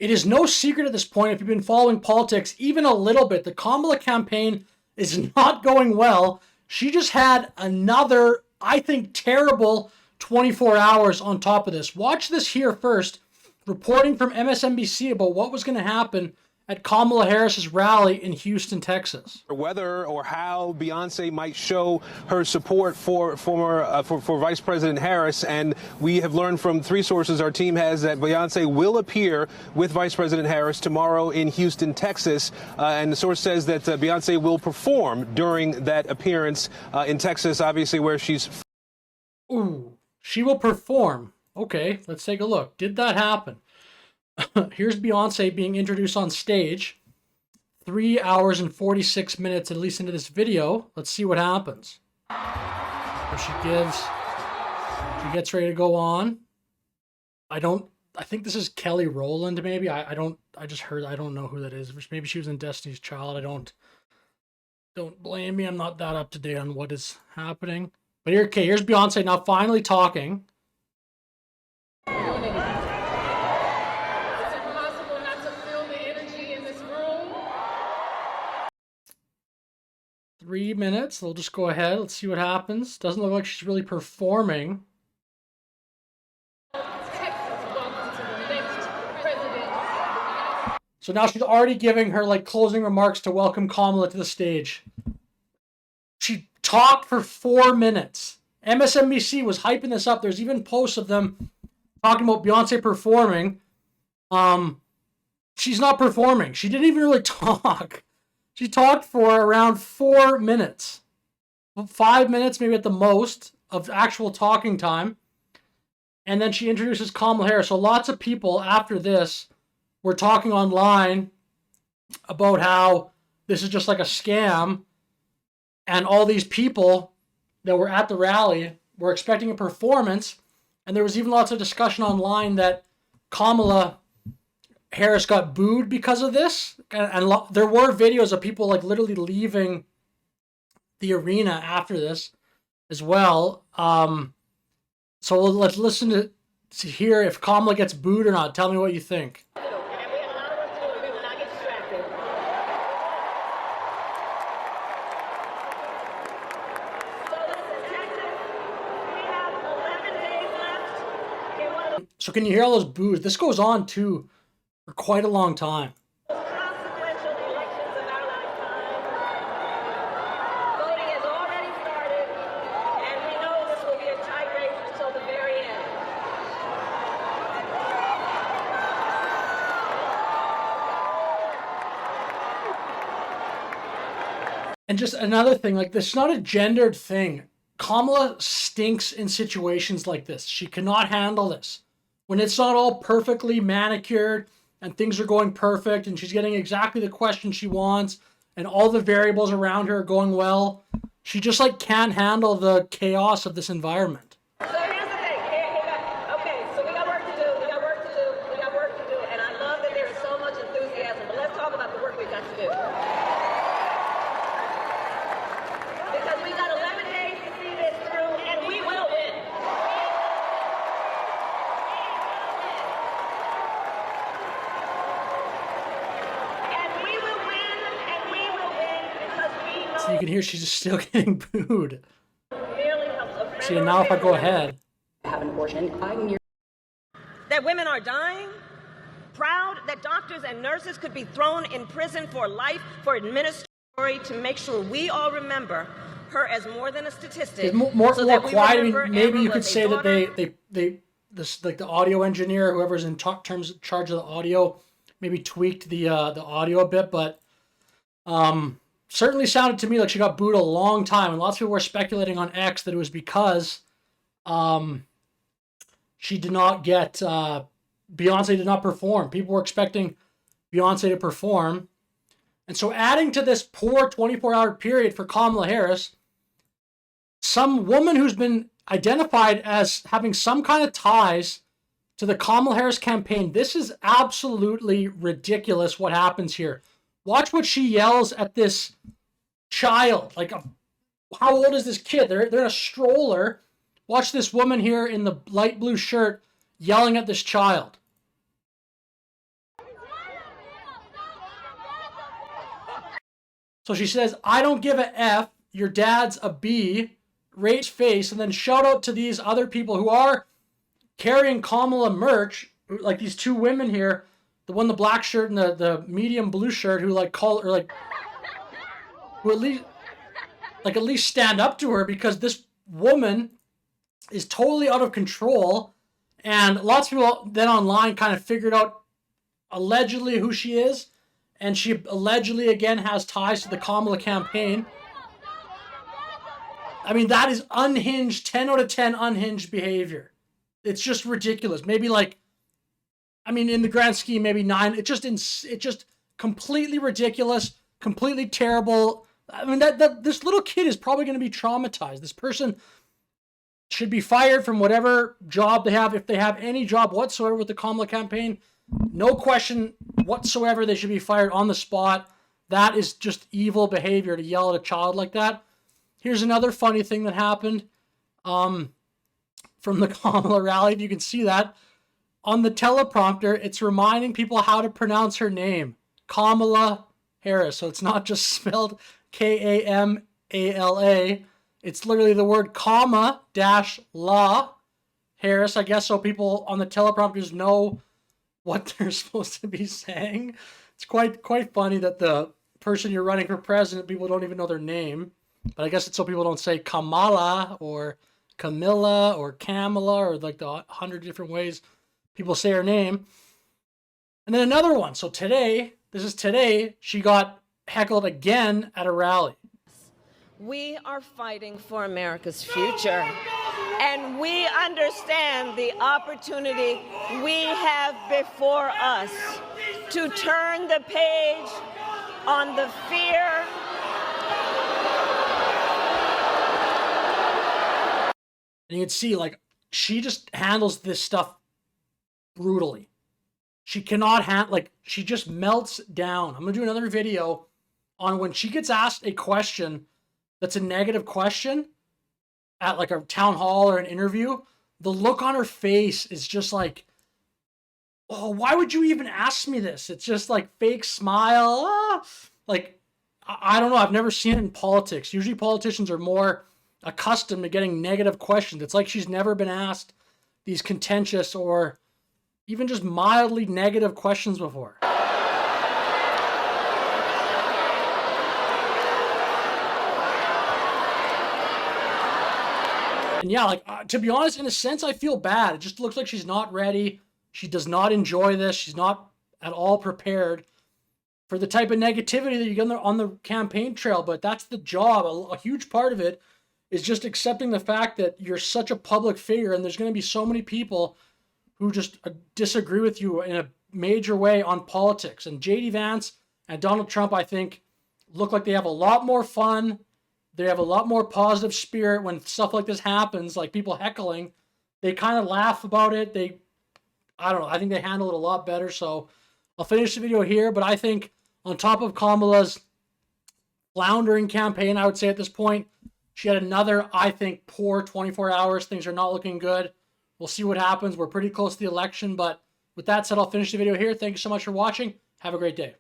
It is no secret at this point, if you've been following politics even a little bit, the Kamala campaign is not going well. She just had another, I think, terrible 24 hours on top of this. Watch this here first. Reporting from MSNBC about what was going to happen at Kamala Harris's rally in Houston, Texas. Whether or how Beyonce might show her support for Vice President Harris, and we have learned from 3 sources our team has that Beyonce will appear with Vice President Harris tomorrow in Houston, Texas, and the source says that Beyonce will perform during that appearance in Texas, obviously where she's. Ooh, she will perform. Okay, let's take a look. Did that happen? Here's Beyonce being introduced on stage. 3 hours and 46 minutes, at least into this video. Let's see what happens. So she gets ready to go on. I think this is Kelly Rowland, maybe. I don't know who that is. Maybe she was in Destiny's Child. Don't blame me. I'm not that up to date on what is happening. But here's Beyonce now finally talking. 3 minutes. We'll just go ahead. Let's see what happens. Doesn't look like she's really performing. So now she's already giving her like closing remarks to welcome Kamala to the stage. She talked for 4 minutes. MSNBC was hyping this up. There's even posts of them talking about Beyonce performing. She's not performing. She didn't even really talk. She talked for around 4 minutes. 5 minutes, maybe at the most, of actual talking time. And then she introduces Kamala Harris. So lots of people after this were talking online about how this is just like a scam. And all these people that were at the rally were expecting a performance. And there was even lots of discussion online that Kamala Harris got booed because of this, and there were videos of people like literally leaving the arena after this as well. So let's listen to hear if Kamala gets booed or not. Tell me what you think. So can you hear all those boos? This goes on too for quite a long time. Consequential elections in our lifetime. Voting has already started, and we know this will be a tight race until the very end. And just another thing, like this is not a gendered thing. Kamala stinks in situations like this. She cannot handle this. When it's not all perfectly manicured and things are going perfect and she's getting exactly the question she wants and all the variables around her are going well, she just like can't handle the chaos of this environment. So here's the thing. Okay, so we got work to do, and I love that there is so much enthusiasm, but let's talk about the work we've got to do. Because we got 11 days to see this through, and we will win. So you can hear she's still getting booed. See, now if I go ahead. Have an abortion. That women are dying. Proud that doctors and nurses could be thrown in prison for life for administration to make sure we all remember her as more than a statistic. It's more quiet. I mean, maybe you could say that this like the audio engineer, whoever's in charge of the audio, maybe tweaked the audio a bit, but certainly sounded to me like she got booed a long time, and lots of people were speculating on X that it was because she did not get Beyonce did not perform. People were expecting Beyonce to perform, and so adding to this poor 24-hour period for Kamala Harris, some woman who's been identified as having some kind of ties to the Kamala Harris campaign. This is absolutely ridiculous what happens here. Watch what she yells at this child. Like, how old is this kid? They're in a stroller. Watch this woman here in the light blue shirt yelling at this child. So she says, I don't give a F, your dad's a B, raised face, and then shout out to these other people who are carrying Kamala merch, like these two women here, the one in the black shirt and the medium blue shirt, who like call or like who at least stand up to her, because this woman is totally out of control. And lots of people then online kind of figured out allegedly who she is, and she allegedly again has ties to the Kamala campaign. I mean, that is unhinged, 10 out of 10 unhinged behavior. It's just ridiculous. Maybe like, I mean, in the grand scheme, maybe 9. It's just completely ridiculous, completely terrible. I mean, this little kid is probably going to be traumatized. This person should be fired from whatever job they have, if they have any job whatsoever with the Kamala campaign. No question whatsoever, they should be fired on the spot. That is just evil behavior to yell at a child like that. Here's another funny thing that happened from the Kamala rally. If you can see that on the teleprompter, it's reminding people how to pronounce her name, Kamala Harris. So it's not just spelled Kamala. It's literally the word comma dash la Harris, I guess, so people on the teleprompters know what they're supposed to be saying. It's quite funny that the person you're running for president, people don't even know their name. But I guess it's so people don't say Kamala or Camilla or Kamala or like the 100 different ways people say her name. And then another one. So today, she got heckled again at a rally. We are fighting for America's future, and we understand the opportunity we have before us to turn the page on the fear and you can see, like, she just handles this stuff brutally. She cannot she just melts down. I'm going to do another video on when she gets asked a question that's a negative question at like a town hall or an interview. The look on her face is just like, oh, why would you even ask me this? It's just like fake smile. Like, I don't know. I've never seen it in politics. Usually politicians are more accustomed to getting negative questions. It's like she's never been asked these contentious or even just mildly negative questions before. And yeah, like, to be honest, in a sense, I feel bad. It just looks like she's not ready. She does not enjoy this. She's not at all prepared for the type of negativity that you get on the campaign trail. But that's the job. A huge part of it is just accepting the fact that you're such a public figure and there's going to be so many people who just disagree with you in a major way on politics. And J.D. Vance and Donald Trump, I think, look like they have a lot more fun. They have a lot more positive spirit when stuff like this happens, like people heckling. They kind of laugh about it. I don't know. I think they handle it a lot better. So I'll finish the video here. But I think on top of Kamala's floundering campaign, I would say at this point, she had another, I think, poor 24 hours. Things are not looking good. We'll see what happens. We're pretty close to the election. But with that said, I'll finish the video here. Thank you so much for watching. Have a great day.